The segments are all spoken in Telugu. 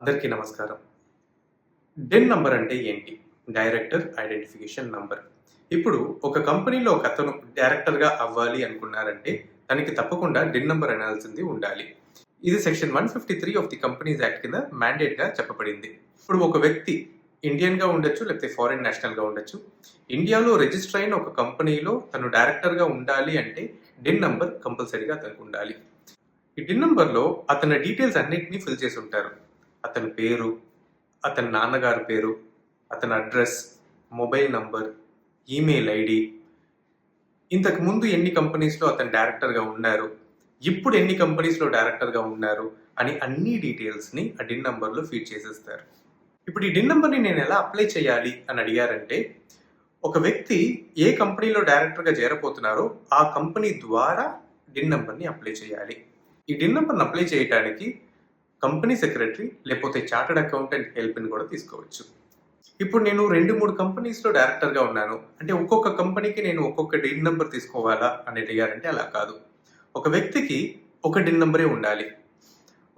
అందరికీ నమస్కారం. డిన్ నంబర్ అంటే ఏంటి? Director identification number. ఇప్పుడు ఒక కంపెనీలో ఒకతను డైరెక్టర్‌గా అవ్వాలి అనుకున్నారంటే, తనకి తప్పకుండా డిన్ నంబర్ అనాల్సింది ఉండాలి. ఇది section 153 of the companies act కింద మ్యాండేట్‌గా చెప్పబడింది. ఇప్పుడు ఒక వ్యక్తి ఇండియన్‌గా ఉండొచ్చు, లేకపోతే ఫారిన్ నేషనల్‌గా ఉండొచ్చు. ఇండియాలో రిజిస్టర్ అయిన ఒక కంపెనీలో తను డైరెక్టర్‌గా ఉండాలి అంటే డిన్ నంబర్ కంపల్సరీగా అతనికి ఉండాలి. ఈ డిన్ నంబర్‌లో అతని డీటెయిల్స్ అన్నిటిని ఫిల్ చేసి ఉంటారు. అతని పేరు, అతని నాన్నగారి పేరు, అతని address, mobile number, email ID, ఇంతకు ముందు ఎన్ని కంపెనీస్‌లో అతను డైరెక్టర్‌గా ఉన్నారు, ఇప్పుడు ఎన్ని కంపెనీస్‌లో డైరెక్టర్‌గా ఉన్నారు అని అన్ని డీటెయిల్స్‌ని ఆ డిన్ నంబర్‌లో ఫీడ్ చేసేస్తారు. ఇప్పుడు ఈ డిన్ నంబర్‌ని నేను ఎలా అప్లై చేయాలి అని అడిగారంటే, ఒక వ్యక్తి ఏ కంపెనీలో డైరెక్టర్‌గా చేరబోతున్నారో ఆ కంపెనీ ద్వారా డిన్ నంబర్‌ని అప్లై చేయాలి. ఈ డిన్ నంబర్‌ని అప్లై చేయడానికి కంపెనీ సెక్రటరీ లేకపోతే చార్టర్డ్ అకౌంటెంట్ హెల్ప్‌ని కూడా తీసుకోవచ్చు. ఇప్పుడు నేను 2, 3 కంపెనీస్‌లో డైరెక్టర్‌గా ఉన్నాను. అంటే ఒక్కొక్క కంపెనీకి నేను ఒక్కొక్క డిన్ నంబర్ తీసుకోవాలా అని అడిగారంటే అలా కాదు. ఒక వ్యక్తికి ఒక డిన్ నంబరే ఉండాలి.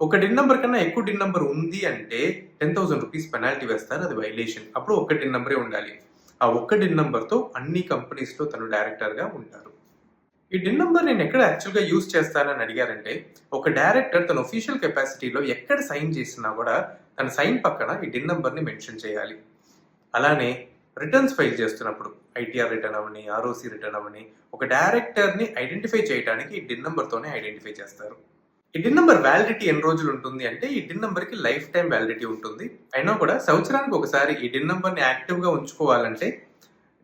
ఒక డిన్ నంబర్ కన్నా ఎక్కువ డిన్ నంబర్ ఉంది అంటే ₹10,000 పెనాల్టీ వేస్తారు. అది వైలేషన్. అప్పుడు ఒక్క డిన్ నంబరే ఉండాలి. ఆ ఒక్క డిన్ నంబర్‌తో అన్ని కంపెనీస్‌లో తను డైరెక్టర్‌గా ఉంటారు. ఈ డిన్ నంబర్ నేను ఎక్కడ యాక్చువల్‌గా యూజ్ చేస్తానని అడిగారంటే, ఒక డైరెక్టర్ తన అఫీషియల్ కెపాసిటీలో ఎక్కడ సైన్ చేసినా కూడా తన సైన్ పక్కన ఈ డిన్ నంబర్‌ని మెన్షన్ చేయాలి. అలానే రిటర్న్స్ ఫైల్ చేస్తున్నప్పుడు ఐటీఆర్ రిటర్న్ అవ్వని, ఆర్ఓసీ రిటర్న్ అవ్వని, ఒక డైరెక్టర్‌ని ఐడెంటిఫై చేయడానికి ఈ డిన్ నంబర్‌తోనే ఐడెంటిఫై చేస్తారు. ఈ డిన్ నంబర్ వ్యాలిడిటీ ఎన్ని రోజులు ఉంటుంది అంటే, ఈ డిన్ నంబర్‌కి లైఫ్ టైమ్ వ్యాలిడిటీ ఉంటుంది. అయినా కూడా సంవత్సరానికి ఒకసారి ఈ డిన్ నంబర్‌ని యాక్టివ్‌గా ఉంచుకోవాలంటే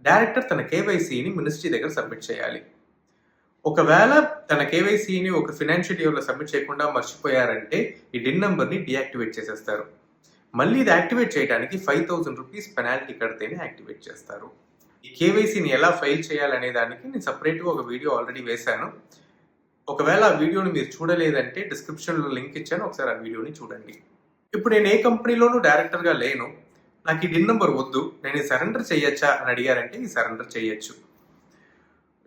డైరెక్టర్ తన కేవైసీని మినిస్ట్రీ దగ్గర సబ్మిట్ చేయాలి. ఒకవేళ తన కేవైసీని ఒక ఫినాన్షియల్ ఇయర్‌లో సబ్మిట్ చేయకుండా మర్చిపోయారంటే ఈ డిన్ నంబర్‌ని డీయాక్టివేట్ చేసేస్తారు. మళ్ళీ ఇది యాక్టివేట్ చేయడానికి ₹5,000 పెనాల్టీ కడితేనే యాక్టివేట్ చేస్తారు. ఈ కేవైసీని ఎలా ఫైల్ చేయాలనే దానికి నేను సెపరేట్‌గా ఒక వీడియో ఆల్రెడీ వేశాను. ఒకవేళ ఆ వీడియోని మీరు చూడలేదంటే డిస్క్రిప్షన్‌లో లింక్ ఇచ్చాను. ఒకసారి ఆ వీడియోని చూడండి. ఇప్పుడు నేను ఏ కంపెనీలోనూ డైరెక్టర్‌గా లేను. నాకు ఈ డిన్ నంబర్ వద్దు. నేను సరెండర్ చేయొచ్చా అని అడిగారంటే ఈ సరెండర్ చేయొచ్చు.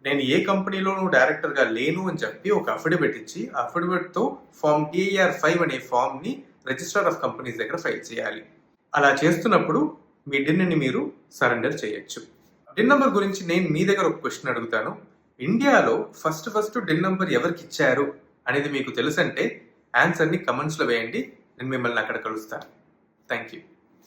నేను ఏ కంపెనీలోనూ డైరెక్టర్‌గా లేను అని చెప్పి ఒక అఫిడవిట్ ఇచ్చి, ఆ అఫిడవిట్‌తో ఫార్మ్ TIR-5 అనే ఫార్మ్‌ని రిజిస్టర్ ఆఫ్ కంపెనీస్ దగ్గర ఫైల్ చేయాలి. అలా చేస్తున్నప్పుడు మీ డిన్‌ని మీరు సరెండర్ చేయొచ్చు. డిన్ నంబర్ గురించి నేను మీ దగ్గర ఒక క్వెషన్ అడుగుతాను. ఇండియాలో ఫస్ట్ డిన్ నంబర్ ఎవరికిచ్చారు అనేది మీకు తెలుసంటే ఆన్సర్‌ని కమెంట్స్‌లో వేయండి. నేను మిమ్మల్ని అక్కడ కలుస్తాను. Thank you.